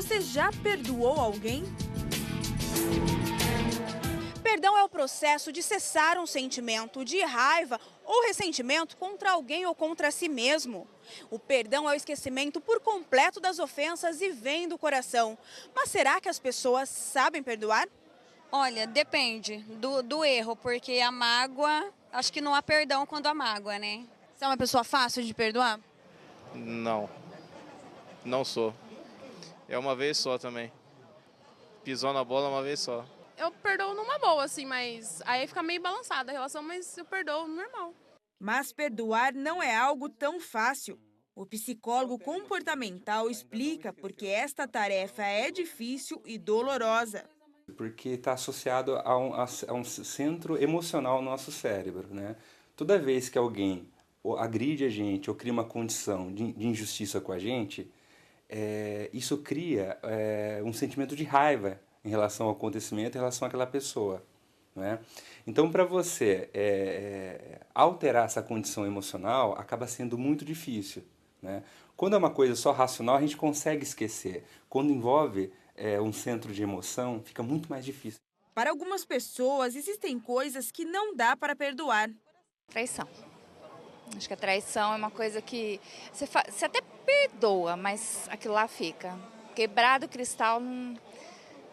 Você já perdoou alguém? Perdão é o processo de cessar um sentimento de raiva ou ressentimento contra alguém ou contra si mesmo. O perdão é o esquecimento por completo das ofensas e vem do coração. Mas será que as pessoas sabem perdoar? Olha, depende do erro, porque a mágoa, acho que não há perdão quando há mágoa, né? Você é uma pessoa fácil de perdoar? Não, não sou. É uma vez só também. Pisou na bola uma vez só. Eu perdoo numa boa, assim, mas aí fica meio balançada a relação, mas eu perdoo normal. Mas perdoar não é algo tão fácil. O psicólogo comportamental explica porque esta tarefa é difícil e dolorosa. Porque está associado a um centro emocional no nosso cérebro, né? Toda vez que alguém agride a gente ou cria uma condição de injustiça com a gente, isso cria um sentimento de raiva em relação ao acontecimento, em relação àquela pessoa, né? Então, para você alterar essa condição emocional, acaba sendo muito difícil, né? Quando é uma coisa só racional, a gente consegue esquecer. Quando envolve um centro de emoção, fica muito mais difícil. Para algumas pessoas, existem coisas que não dá para perdoar. Traição. Acho que a traição é uma coisa que você até perdoa, mas aquilo lá fica. Quebrado o cristal,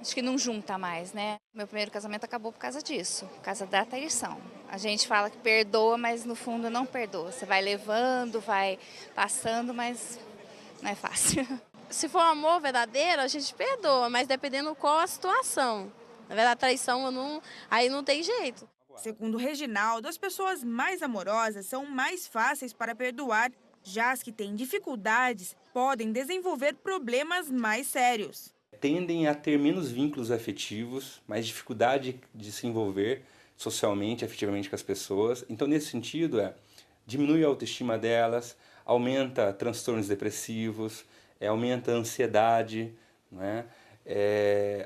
acho que não junta mais, né? Meu primeiro casamento acabou por causa disso, por causa da traição. A gente fala que perdoa, mas no fundo não perdoa. Você vai levando, vai passando, mas não é fácil. Se for um amor verdadeiro, a gente perdoa, mas dependendo qual a situação. Na verdade, a traição, aí não tem jeito. Segundo Reginaldo, as pessoas mais amorosas são mais fáceis para perdoar, já as que têm dificuldades podem desenvolver problemas mais sérios. Tendem a ter menos vínculos afetivos, mais dificuldade de se envolver socialmente, afetivamente com as pessoas. Então, nesse sentido, diminui a autoestima delas, aumenta transtornos depressivos, aumenta a ansiedade, né?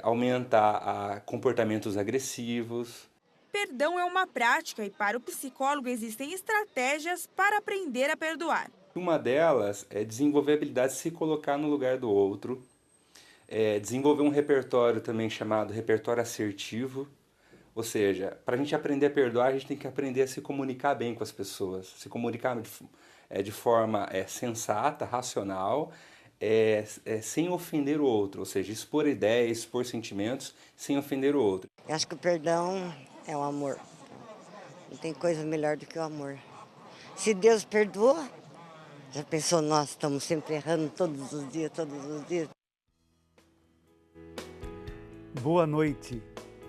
Aumenta comportamentos agressivos. Perdão é uma prática e para o psicólogo existem estratégias para aprender a perdoar. Uma delas é desenvolver a habilidade de se colocar no lugar do outro, desenvolver um repertório também chamado repertório assertivo, ou seja, para a gente aprender a perdoar, a gente tem que aprender a se comunicar bem com as pessoas, se comunicar de forma sensata, racional, sem ofender o outro, ou seja, expor ideias, expor sentimentos, sem ofender o outro. Eu acho que o perdão é o amor. Não tem coisa melhor do que o amor. Se Deus perdoa, já pensou, nós estamos sempre errando todos os dias, todos os dias. Boa noite.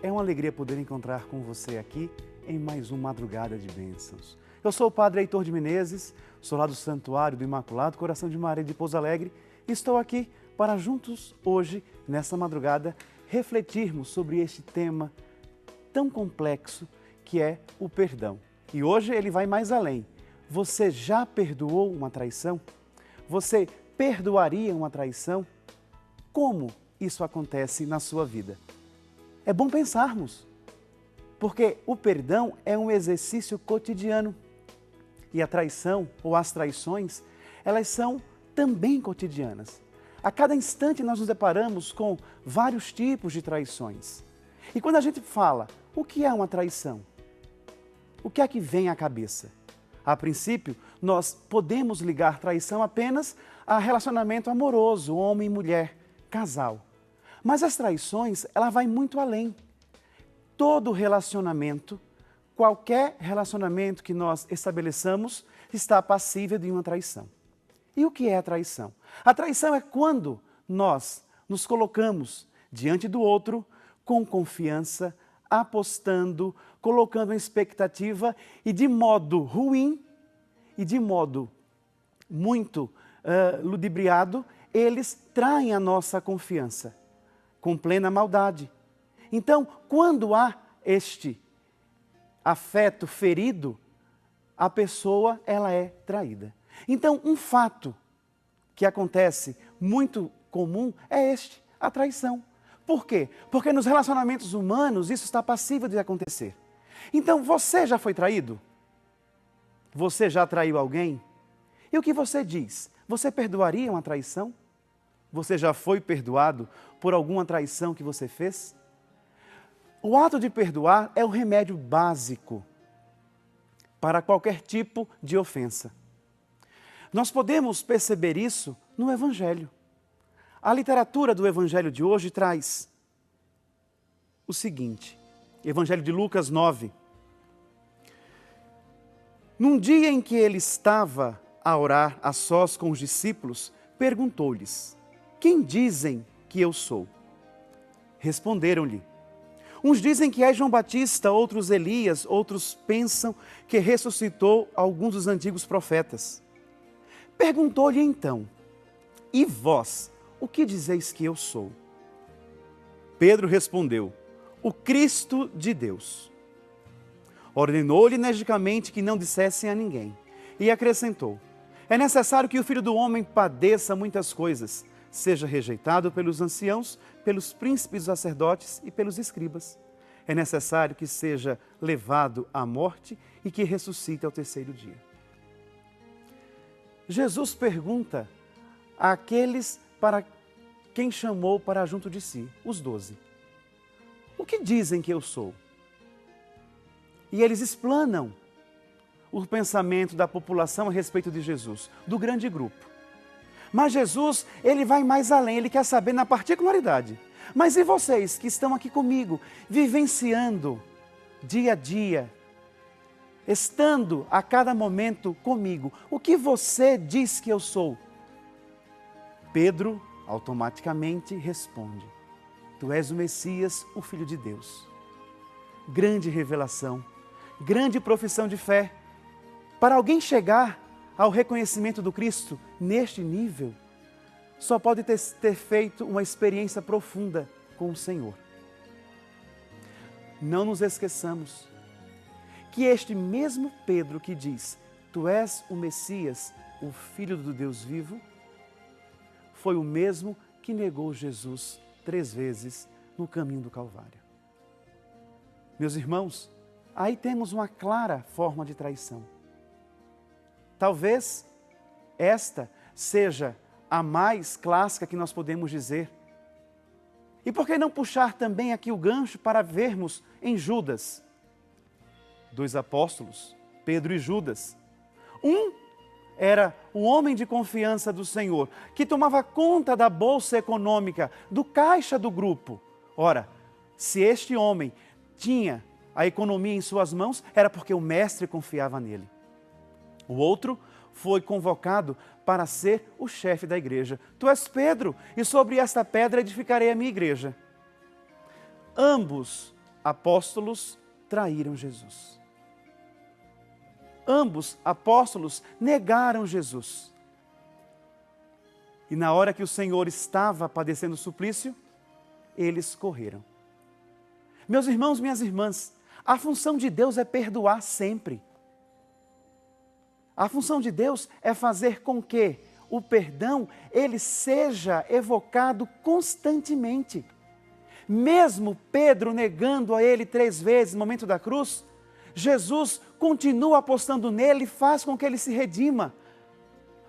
É uma alegria poder encontrar com você aqui em mais uma Madrugada de Bênçãos. Eu sou o Padre Heitor de Menezes, sou lá do Santuário do Imaculado Coração de Maria de Pouso Alegre e estou aqui para juntos hoje, nessa madrugada, refletirmos sobre este tema tão complexo que é o perdão. E hoje ele vai mais além. Você já perdoou uma traição? Você perdoaria uma traição? Como isso acontece na sua vida? É bom pensarmos, porque o perdão é um exercício cotidiano. E a traição ou as traições, elas são também cotidianas. A cada instante nós nos deparamos com vários tipos de traições. E quando a gente fala, o que é uma traição? O que é que vem à cabeça? A princípio, nós podemos ligar traição apenas a relacionamento amoroso, homem e mulher, casal. Mas as traições, ela vai muito além. Todo relacionamento, qualquer relacionamento que nós estabeleçamos, está passível de uma traição. E o que é a traição? A traição é quando nós nos colocamos diante do outro com confiança, apostando, colocando uma expectativa e de modo ruim e de modo muito ludibriado, eles traem a nossa confiança com plena maldade. Então, quando há este afeto ferido, a pessoa ela é traída. Então, um fato que acontece muito comum é a traição. Por quê? Porque nos relacionamentos humanos isso está passível de acontecer. Então, você já foi traído? Você já traiu alguém? E o que você diz? Você perdoaria uma traição? Você já foi perdoado por alguma traição que você fez? O ato de perdoar é o remédio básico para qualquer tipo de ofensa. Nós podemos perceber isso no Evangelho. A literatura do Evangelho de hoje traz o seguinte, Evangelho de Lucas 9. Num dia em que ele estava a orar a sós com os discípulos, perguntou-lhes: quem dizem que eu sou? Responderam-lhe: uns dizem que é João Batista, outros Elias, outros pensam que ressuscitou alguns dos antigos profetas. Perguntou-lhe então: e vós, o que dizeis que eu sou? Pedro respondeu: o Cristo de Deus. Ordenou-lhe energicamente que não dissessem a ninguém. E acrescentou: é necessário que o Filho do Homem padeça muitas coisas, seja rejeitado pelos anciãos, pelos príncipes dos sacerdotes e pelos escribas. É necessário que seja levado à morte e que ressuscite ao terceiro dia. Jesus pergunta àqueles para quem chamou para junto de si, os 12. O que dizem que eu sou? E eles explanam o pensamento da população a respeito de Jesus, do grande grupo. Mas Jesus, ele vai mais além, ele quer saber na particularidade. Mas e vocês que estão aqui comigo, vivenciando dia a dia, estando a cada momento comigo, o que você diz que eu sou? Pedro automaticamente responde: tu és o Messias, o Filho de Deus. Grande revelação, grande profissão de fé. Para alguém chegar ao reconhecimento do Cristo neste nível, só pode ter feito uma experiência profunda com o Senhor. Não nos esqueçamos que este mesmo Pedro que diz: tu és o Messias, o Filho do Deus vivo, foi o mesmo que negou Jesus 3 vezes no caminho do Calvário. Meus irmãos, aí temos uma clara forma de traição. Talvez esta seja a mais clássica que nós podemos dizer. E por que não puxar também aqui o gancho para vermos em Judas? 2 apóstolos, Pedro e Judas. Um era o homem de confiança do Senhor, que tomava conta da bolsa econômica, do caixa do grupo. Ora, se este homem tinha a economia em suas mãos, era porque o mestre confiava nele. O outro foi convocado para ser o chefe da igreja. Tu és Pedro, e sobre esta pedra edificarei a minha igreja. Ambos apóstolos traíram Jesus. Ambos apóstolos negaram Jesus. E na hora que o Senhor estava padecendo o suplício, eles correram. Meus irmãos, minhas irmãs, a função de Deus é perdoar sempre. A função de Deus é fazer com que o perdão, ele seja evocado constantemente. Mesmo Pedro negando a ele 3 vezes no momento da cruz, Jesus continua apostando nele e faz com que ele se redima.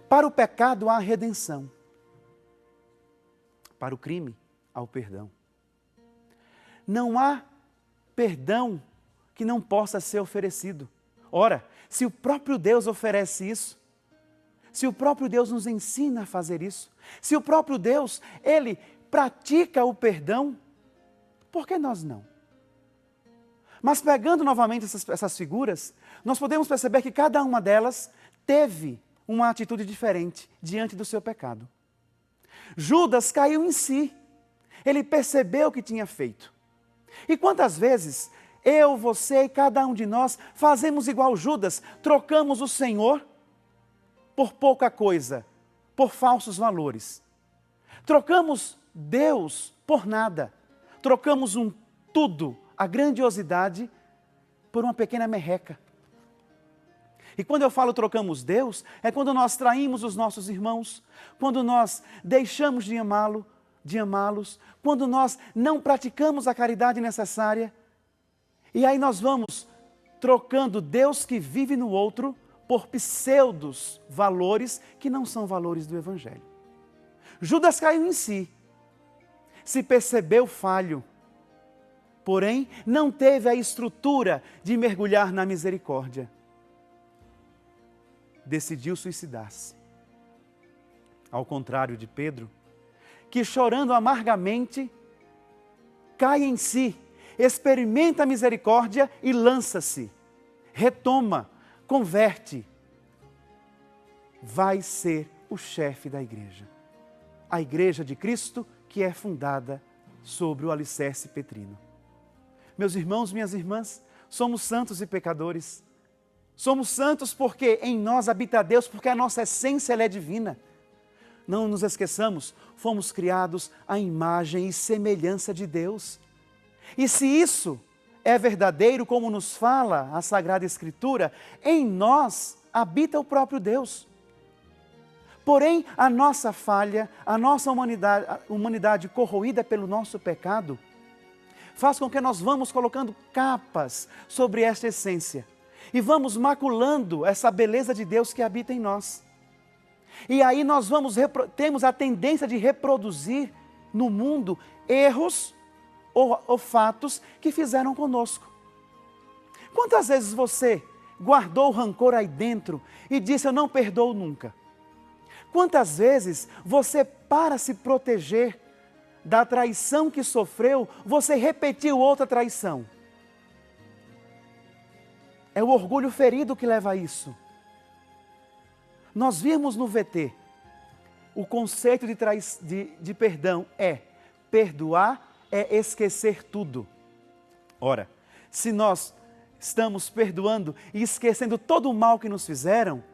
Para o pecado há redenção. Para o crime há o perdão. Não há perdão que não possa ser oferecido. Ora, se o próprio Deus oferece isso, se o próprio Deus nos ensina a fazer isso, se o próprio Deus, ele pratica o perdão, por que nós não? Mas pegando novamente essas figuras, nós podemos perceber que cada uma delas teve uma atitude diferente diante do seu pecado. Judas caiu em si, ele percebeu o que tinha feito. E quantas vezes eu, você e cada um de nós fazemos igual Judas, trocamos o Senhor por pouca coisa, por falsos valores. Trocamos Deus por nada. Trocamos um tudo, a grandiosidade, por uma pequena merreca. E quando eu falo trocamos Deus, é quando nós traímos os nossos irmãos, quando nós deixamos de amá-los, quando nós não praticamos a caridade necessária. E aí nós vamos trocando Deus que vive no outro por pseudos valores que não são valores do Evangelho. Judas caiu em si, se percebeu falho, porém não teve a estrutura de mergulhar na misericórdia. Decidiu suicidar-se. Ao contrário de Pedro, que chorando amargamente, cai em si, experimenta a misericórdia e lança-se, retoma, converte. Vai ser o chefe da igreja. A igreja de Cristo, que é fundada sobre o alicerce petrino. Meus irmãos, minhas irmãs, somos santos e pecadores. Somos santos porque em nós habita Deus, porque a nossa essência ela é divina. Não nos esqueçamos, fomos criados à imagem e semelhança de Deus. E se isso é verdadeiro, como nos fala a Sagrada Escritura, em nós habita o próprio Deus. Porém, a nossa falha, a nossa humanidade corroída pelo nosso pecado, faz com que nós vamos colocando capas sobre esta essência e vamos maculando essa beleza de Deus que habita em nós. E aí nós temos a tendência de reproduzir no mundo erros ou fatos que fizeram conosco. Quantas vezes você guardou rancor aí dentro e disse, eu não perdoo nunca? Quantas vezes você, para se proteger da traição que sofreu, você repetiu outra traição? É o orgulho ferido que leva a isso. Nós vimos no VT, o conceito de perdão é perdoar, é esquecer tudo. Ora, se nós estamos perdoando e esquecendo todo o mal que nos fizeram,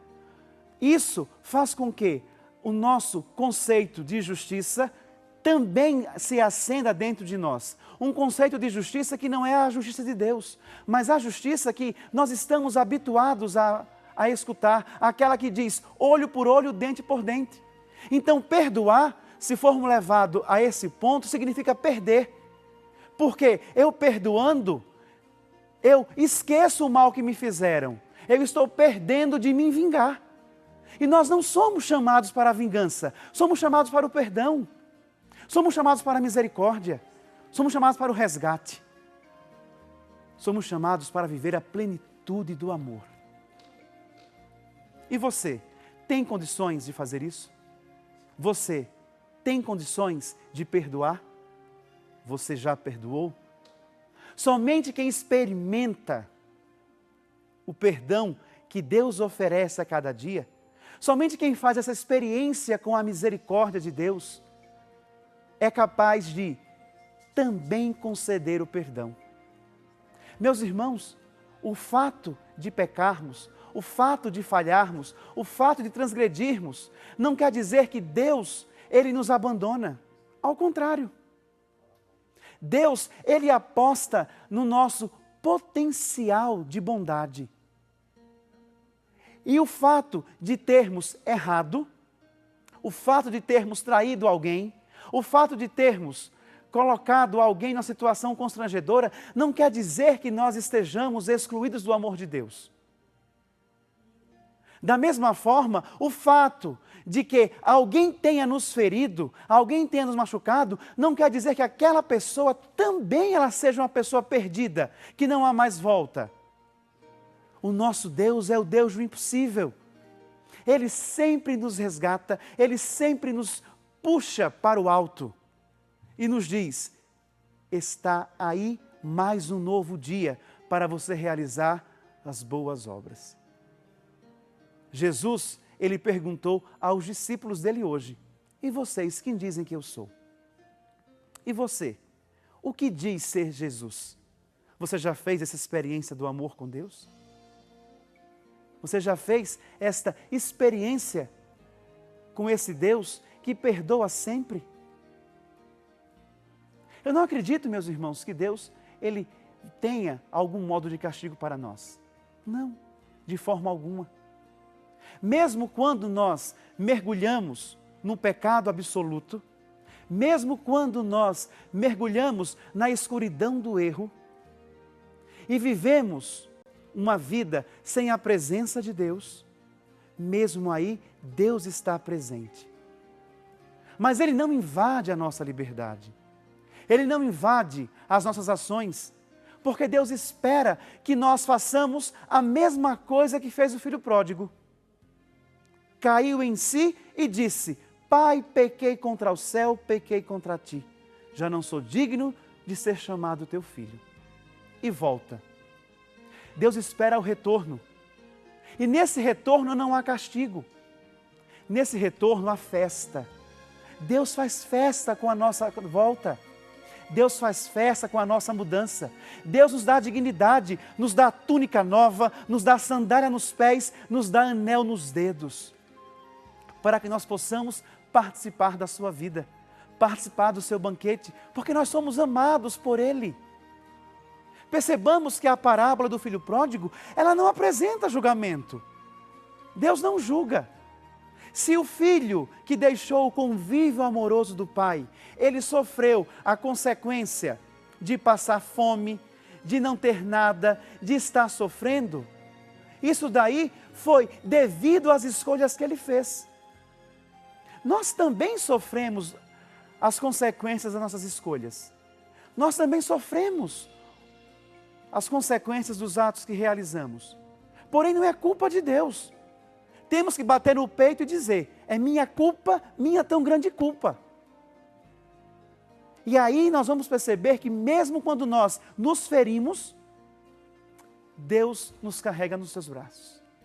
isso faz com que o nosso conceito de justiça também se acenda dentro de nós. Um conceito de justiça que não é a justiça de Deus, mas a justiça que nós estamos habituados a escutar, aquela que diz olho por olho, dente por dente. Então, perdoar, se formos levados a esse ponto, significa perder. Porque eu perdoando, eu esqueço o mal que me fizeram. Eu estou perdendo de me vingar. E nós não somos chamados para a vingança, somos chamados para o perdão. Somos chamados para a misericórdia. Somos chamados para o resgate. Somos chamados para viver a plenitude do amor. E você, tem condições de fazer isso? Você tem condições de perdoar? Você já perdoou? Somente quem experimenta o perdão que Deus oferece a cada dia, somente quem faz essa experiência com a misericórdia de Deus, é capaz de também conceder o perdão. Meus irmãos, o fato de pecarmos, o fato de falharmos, o fato de transgredirmos, não quer dizer que Deus, Ele nos abandona. Ao contrário. Deus, Ele aposta no nosso potencial de bondade. E o fato de termos errado, o fato de termos traído alguém, o fato de termos colocado alguém numa situação constrangedora, não quer dizer que nós estejamos excluídos do amor de Deus. Da mesma forma, o fato de que alguém tenha nos ferido, alguém tenha nos machucado, não quer dizer que aquela pessoa também ela seja uma pessoa perdida, que não há mais volta. O nosso Deus é o Deus do impossível. Ele sempre nos resgata, Ele sempre nos puxa para o alto e nos diz, está aí mais um novo dia para você realizar as boas obras. Jesus, Ele perguntou aos discípulos dele hoje, e vocês, quem dizem que eu sou? E você, o que diz ser Jesus? Você já fez essa experiência do amor com Deus? Você já fez esta experiência com esse Deus que perdoa sempre? Eu não acredito, meus irmãos, que Deus, Ele tenha algum modo de castigo para nós. Não, de forma alguma. Mesmo quando nós mergulhamos no pecado absoluto, mesmo quando nós mergulhamos na escuridão do erro e vivemos uma vida sem a presença de Deus, mesmo aí Deus está presente. Mas ele não invade a nossa liberdade. Ele não invade as nossas ações, porque Deus espera que nós façamos a mesma coisa que fez o filho pródigo. Caiu em si e disse: Pai, pequei contra o céu, pequei contra ti. Já não sou digno de ser chamado teu filho. E volta. Deus espera o retorno. E nesse retorno não há castigo. Nesse retorno há festa. Deus faz festa com a nossa volta. Deus faz festa com a nossa mudança. Deus nos dá dignidade, nos dá túnica nova, nos dá sandália nos pés, nos dá anel nos dedos, para que nós possamos participar da sua vida, participar do seu banquete, porque nós somos amados por Ele. Percebamos que a parábola do filho pródigo, ela não apresenta julgamento. Deus não julga. Se o filho que deixou o convívio amoroso do pai, ele sofreu a consequência de passar fome, de não ter nada, de estar sofrendo, isso daí foi devido às escolhas que ele fez. Nós também sofremos as consequências das nossas escolhas. Nós também sofremos as consequências dos atos que realizamos. Porém, não é culpa de Deus. Temos que bater no peito e dizer: é minha culpa, minha tão grande culpa. E aí nós vamos perceber que mesmo quando nós nos ferimos, Deus nos carrega nos seus braços.